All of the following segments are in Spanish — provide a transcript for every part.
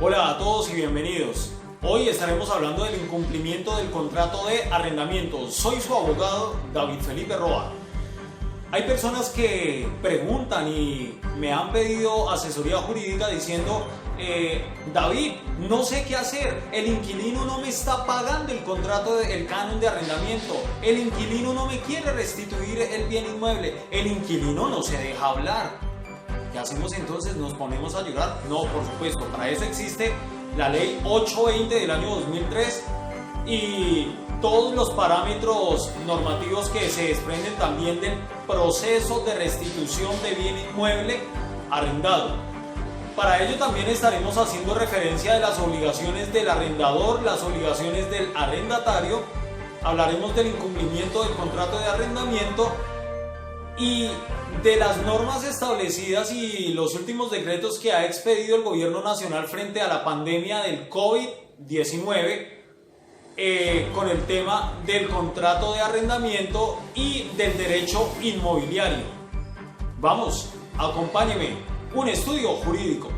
Hola a todos y bienvenidos. Hoy estaremos hablando del incumplimiento del contrato de arrendamiento. Soy su abogado, David Felipe Roa. Hay personas que preguntan y me han pedido asesoría jurídica diciendo David, no sé qué hacer, el inquilino no me está pagando el contrato del canon de arrendamiento, el inquilino no me quiere restituir el bien inmueble, el inquilino no se deja hablar. ¿Qué hacemos entonces? ¿Nos ponemos a llorar? No, por supuesto, para eso existe la ley 820 del año 2003 y todos los parámetros normativos que se desprenden también del proceso de restitución de bien inmueble arrendado. Para ello también estaremos haciendo referencia de las obligaciones del arrendador, las obligaciones del arrendatario, hablaremos del incumplimiento del contrato de arrendamiento y de las normas establecidas y los últimos decretos que ha expedido el gobierno nacional frente a la pandemia del COVID-19 con el tema del contrato de arrendamiento y del derecho inmobiliario. Vamos, acompáñeme. Un estudio jurídico.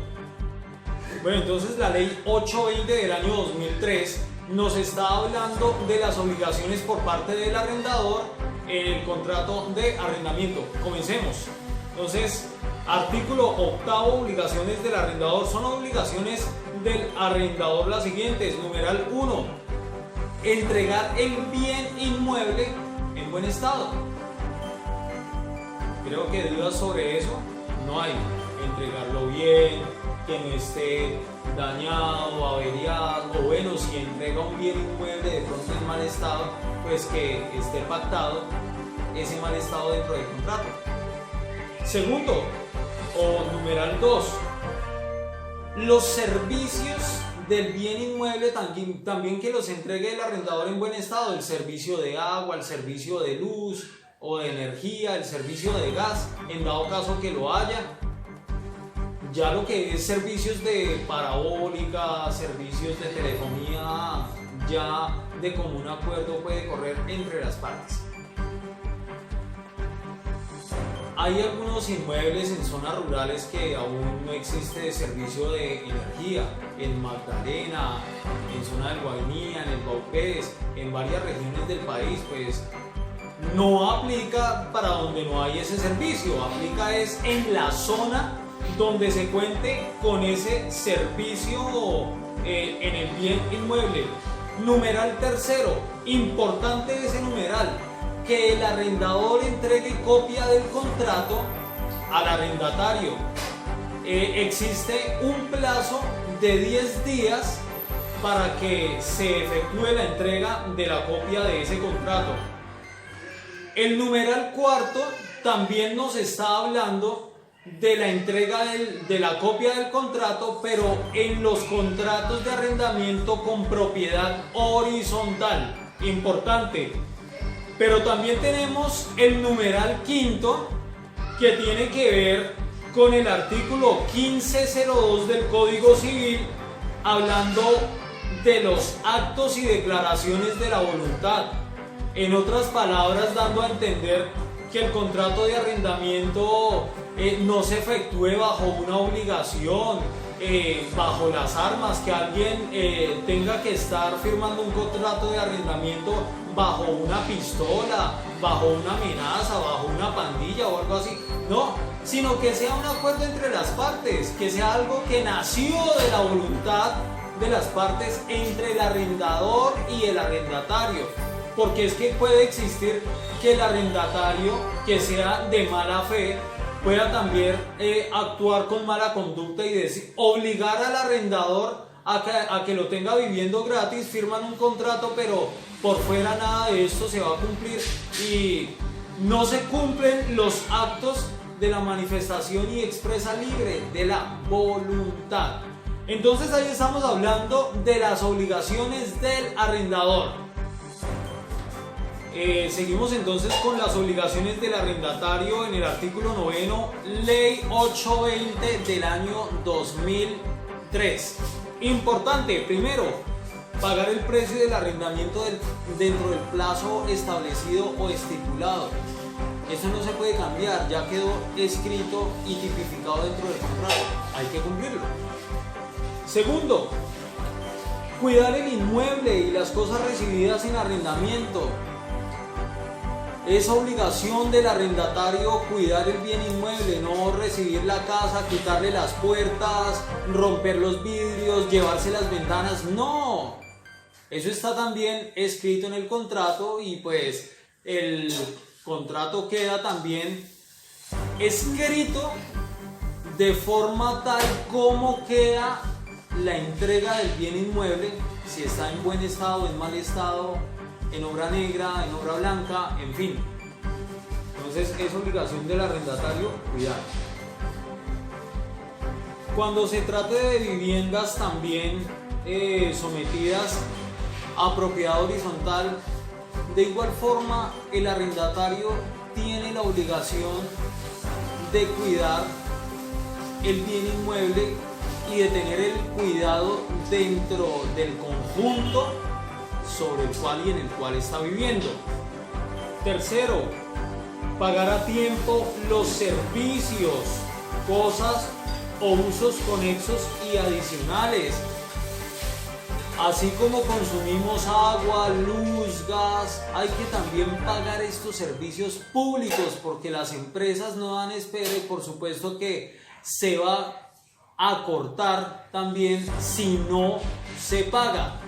Bueno, entonces la ley 820 del año 2003 nos está hablando de las obligaciones por parte del arrendador en el contrato de arrendamiento. Comencemos. Entonces, artículo 8, obligaciones del arrendador. Son obligaciones del arrendador las siguientes. Numeral 1. Entregar el bien inmueble en buen estado. Creo que dudas sobre eso no hay. Entregarlo bien, que no esté dañado, averiado, o bueno, si entrega un bien inmueble de pronto en mal estado, pues que esté pactado ese mal estado dentro del contrato. Segundo, o numeral 2, los servicios del bien inmueble también que los entregue el arrendador en buen estado, el servicio de agua, el servicio de luz o de energía, el servicio de gas, en dado caso que lo haya. Ya lo que es servicios de parabólica, servicios de telefonía, ya de común acuerdo puede correr entre las partes. Hay algunos inmuebles en zonas rurales que aún no existe servicio de energía, en Magdalena, en zona del Guainía, en el Baupés, en varias regiones del país, pues no aplica para donde no hay ese servicio, aplica es en la zona donde se cuente con ese servicio en el bien inmueble. Numeral 3, importante ese numeral, que el arrendador entregue copia del contrato al arrendatario. Existe un plazo de 10 días para que se efectúe la entrega de la copia de ese contrato. El numeral 4 también nos está hablando de la entrega de la copia del contrato, pero en los contratos de arrendamiento con propiedad horizontal. Importante. Pero también tenemos el numeral 5 que tiene que ver con el artículo 1502 del Código Civil, hablando de los actos y declaraciones de la voluntad. En otras palabras, dando a entender que el contrato de arrendamiento no se efectúe bajo una obligación, bajo las armas, que alguien tenga que estar firmando un contrato de arrendamiento bajo una pistola, bajo una amenaza, bajo una pandilla o algo así. No, sino que sea un acuerdo entre las partes, que sea algo que nació de la voluntad de las partes entre el arrendador y el arrendatario. Porque es que puede existir que el arrendatario, que sea de mala fe, pueda también actuar con mala conducta y obligar al arrendador a que lo tenga viviendo gratis, firman un contrato, pero por fuera nada de esto se va a cumplir y no se cumplen los actos de la manifestación y expresa libre de la voluntad. Entonces ahí estamos hablando de las obligaciones del arrendador. Seguimos entonces con las obligaciones del arrendatario en el artículo 9, ley 820 del año 2003. Importante, primero, pagar el precio del arrendamiento dentro del plazo establecido o estipulado. Eso no se puede cambiar, ya quedó escrito y tipificado dentro del contrato, hay que cumplirlo. Segundo, cuidar el inmueble y las cosas recibidas en arrendamiento. Es obligación del arrendatario cuidar el bien inmueble, no recibir la casa, quitarle las puertas, romper los vidrios, llevarse las ventanas. No, eso está también escrito en el contrato y pues el contrato queda también escrito de forma tal como queda la entrega del bien inmueble, si está en buen estado, en mal estado, en obra negra, en obra blanca, en fin. Entonces es obligación del arrendatario cuidar. Cuando se trate de viviendas también sometidas a propiedad horizontal, de igual forma el arrendatario tiene la obligación de cuidar el bien inmueble y de tener el cuidado dentro del conjunto sobre el cual y en el cual está viviendo. Tercero, pagar a tiempo los servicios, cosas o usos conexos y adicionales. Así como consumimos agua, luz, gas, hay que también pagar estos servicios públicos porque las empresas no dan espera y por supuesto que se va a cortar también si no se paga.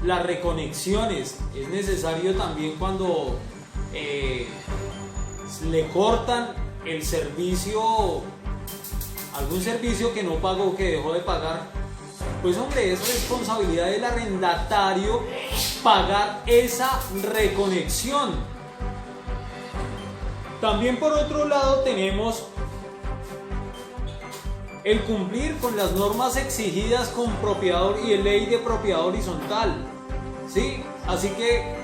Las reconexiones, es necesario también cuando le cortan el servicio, algún servicio que no pagó o que dejó de pagar, pues hombre, es responsabilidad del arrendatario pagar esa reconexión. También por otro lado tenemos el cumplir con las normas exigidas con propiedad y ley de propiedad horizontal, ¿sí? Así que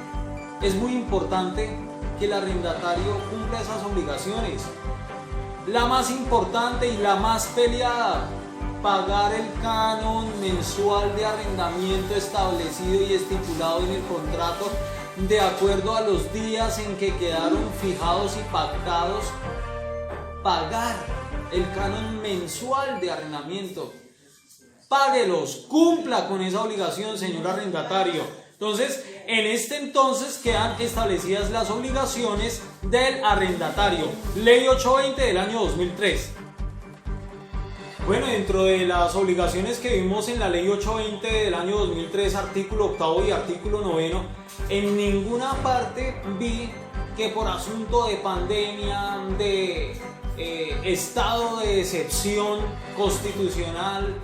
es muy importante que el arrendatario cumpla esas obligaciones. La más importante y la más peleada, pagar el canon mensual de arrendamiento establecido y estipulado en el contrato de acuerdo a los días en que quedaron fijados y pactados. Pagar el canon mensual de arrendamiento. Páguelos, cumpla con esa obligación, señor arrendatario. Entonces, en este entonces quedan establecidas las obligaciones del arrendatario. Ley 820 del año 2003. Bueno, dentro de las obligaciones que vimos en la Ley 820 del año 2003, artículo 8 y artículo 9, en ninguna parte vi que por asunto de pandemia, de estado de excepción constitucional,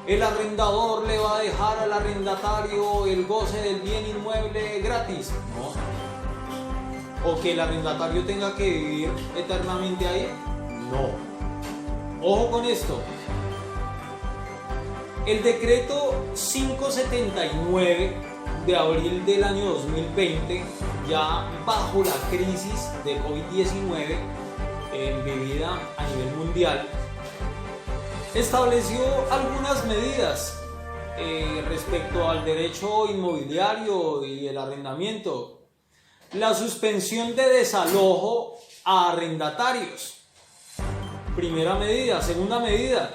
el arrendador le va a dejar al arrendatario el goce del bien inmueble gratis. No. O que el arrendatario tenga que vivir eternamente ahí. No. Ojo con esto. El decreto 579 de abril del año 2020, ya bajo la crisis de COVID-19 vivida a nivel mundial, estableció algunas medidas respecto al derecho inmobiliario y el arrendamiento. La suspensión de desalojo a arrendatarios. Primera medida. Segunda medida,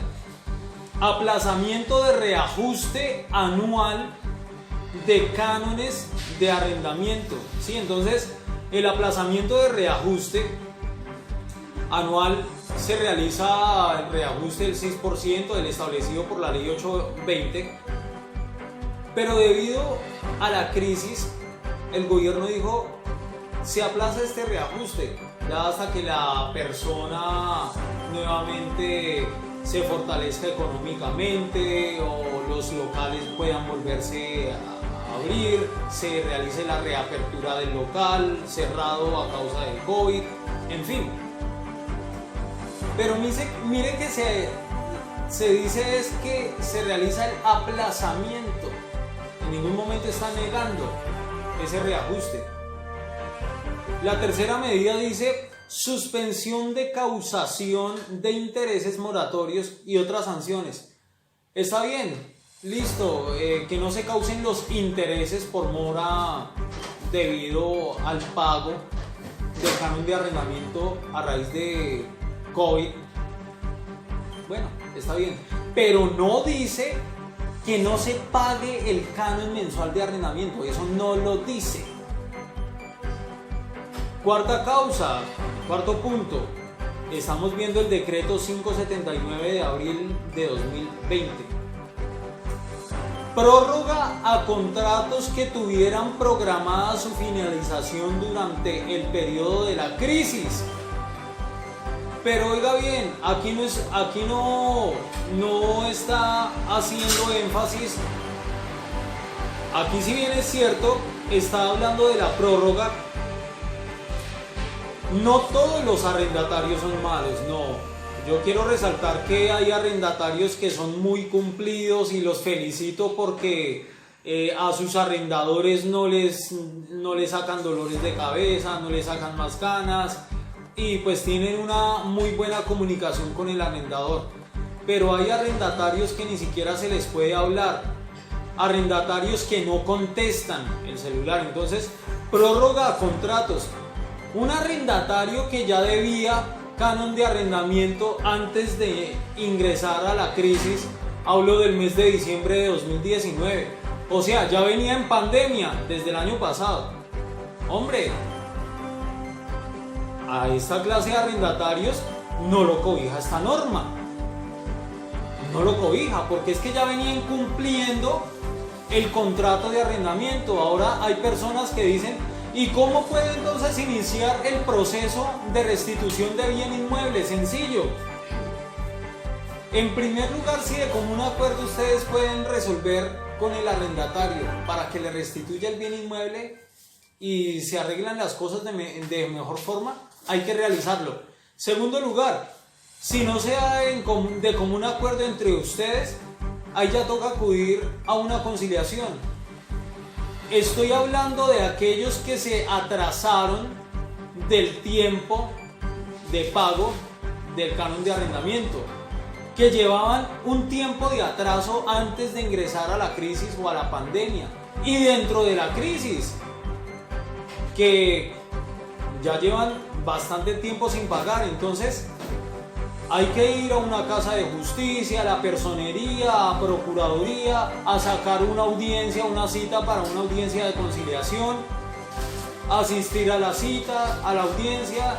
aplazamiento de reajuste anual de cánones de arrendamiento. ¿Sí? Entonces, el aplazamiento de reajuste anual se realiza el reajuste del 6% del establecido por la Ley 820, pero debido a la crisis, el gobierno dijo, se aplaza este reajuste ya hasta que la persona nuevamente se fortalezca económicamente o los locales puedan volverse a abrir, se realice la reapertura del local cerrado a causa del COVID, en fin. Pero mire que se dice es que se realiza el aplazamiento, en ningún momento está negando ese reajuste. La tercera medida dice suspensión de causación de intereses moratorios y otras sanciones. Está bien, listo, que no se causen los intereses por mora debido al pago del canon de arrendamiento a raíz de COVID. Bueno, está bien, pero no dice que no se pague el canon mensual de arrendamiento, eso no lo dice. Cuarta causa, cuarto punto, estamos viendo el decreto 579 de abril de 2020. Prórroga a contratos que tuvieran programada su finalización durante el periodo de la crisis. Pero oiga bien, aquí no está haciendo énfasis. Aquí, si bien es cierto, está hablando de la prórroga. No todos los arrendatarios son malos, no. Yo quiero resaltar que hay arrendatarios que son muy cumplidos y los felicito porque a sus arrendadores no les sacan dolores de cabeza, no les sacan más ganas y pues tienen una muy buena comunicación con el arrendador. Pero hay arrendatarios que ni siquiera se les puede hablar, arrendatarios que no contestan el celular. Entonces, prórroga a contratos. Un arrendatario que ya debía canon de arrendamiento antes de ingresar a la crisis, hablo del mes de diciembre de 2019, o sea, ya venía en pandemia desde el año pasado. Hombre, a esta clase de arrendatarios no lo cobija esta norma, no lo cobija, porque es que ya venían cumpliendo el contrato de arrendamiento. Ahora hay personas que dicen: ¿y cómo puede entonces iniciar el proceso de restitución de bien inmueble? Sencillo. En primer lugar, si de común acuerdo ustedes pueden resolver con el arrendatario para que le restituya el bien inmueble y se arreglan las cosas de mejor forma, hay que realizarlo. Segundo lugar, si no se da de común acuerdo entre ustedes, ahí ya toca acudir a una conciliación. Estoy hablando de aquellos que se atrasaron del tiempo de pago del canon de arrendamiento, que llevaban un tiempo de atraso antes de ingresar a la crisis o a la pandemia, y dentro de la crisis, que ya llevan bastante tiempo sin pagar. Entonces hay que ir a una casa de justicia, a la personería, a procuraduría, a sacar una audiencia, una cita para una audiencia de conciliación, asistir a la cita, a la audiencia.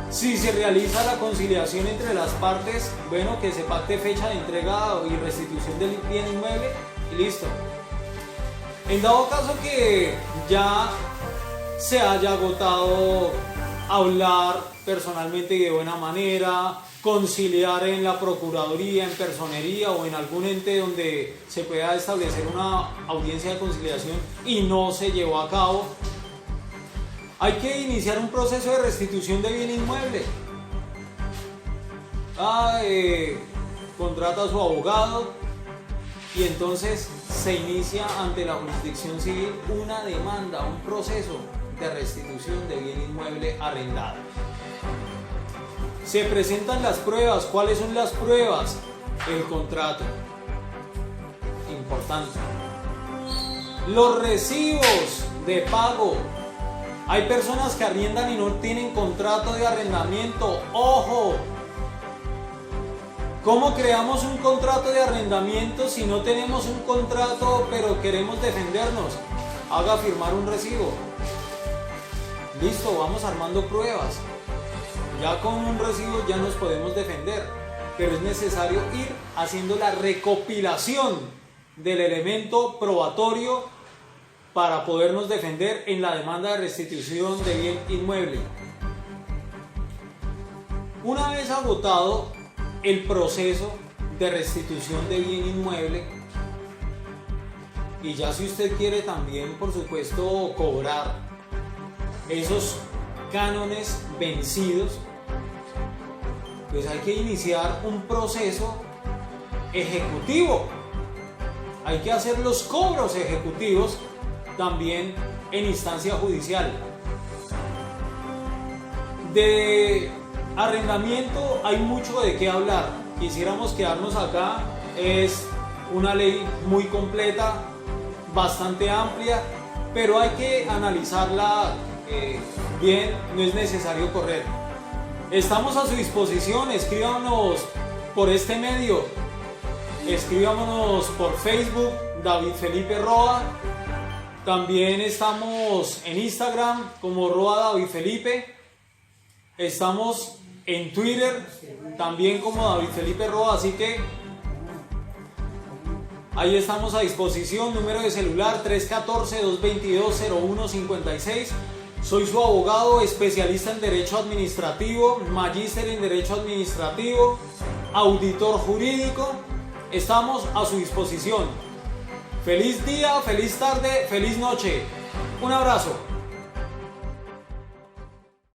Si se realiza la conciliación entre las partes, bueno, que se pacte fecha de entrega y restitución del bien inmueble y listo. En dado caso que ya se haya agotado hablar personalmente y de buena manera, conciliar en la procuraduría, en personería o en algún ente donde se pueda establecer una audiencia de conciliación y no se llevó a cabo, hay que iniciar un proceso de restitución de bien inmueble. Contrata a su abogado y entonces se inicia ante la jurisdicción civil una demanda, un proceso de restitución de bien inmueble arrendado. Se presentan las pruebas. ¿Cuáles son las pruebas? El contrato. Importante. Los recibos de pago. Hay personas que arriendan y no tienen contrato de arrendamiento. ¡Ojo! ¿Cómo creamos un contrato de arrendamiento si no tenemos un contrato pero queremos defendernos? Haga firmar un recibo. Listo, vamos armando pruebas. Ya con un recibo ya nos podemos defender, pero es necesario ir haciendo la recopilación del elemento probatorio para podernos defender en la demanda de restitución de bien inmueble. Una vez agotado el proceso de restitución de bien inmueble, y ya si usted quiere también, por supuesto, cobrar esos cánones vencidos, pues hay que iniciar un proceso ejecutivo. Hay que hacer los cobros ejecutivos también en instancia judicial. De arrendamiento hay mucho de qué hablar. Quisiéramos quedarnos acá. Es una ley muy completa, bastante amplia, pero hay que analizarla bien, no es necesario correr. Estamos a su disposición, escríbanos por este medio. Escribámonos por Facebook, David Felipe Roa. También estamos en Instagram como Roa David Felipe. Estamos en Twitter también como David Felipe Roa, así que ahí estamos a disposición. Número de celular 314-222-0156. Soy su abogado, especialista en Derecho Administrativo, magíster en Derecho Administrativo, auditor jurídico. Estamos a su disposición. Feliz día, feliz tarde, feliz noche. Un abrazo.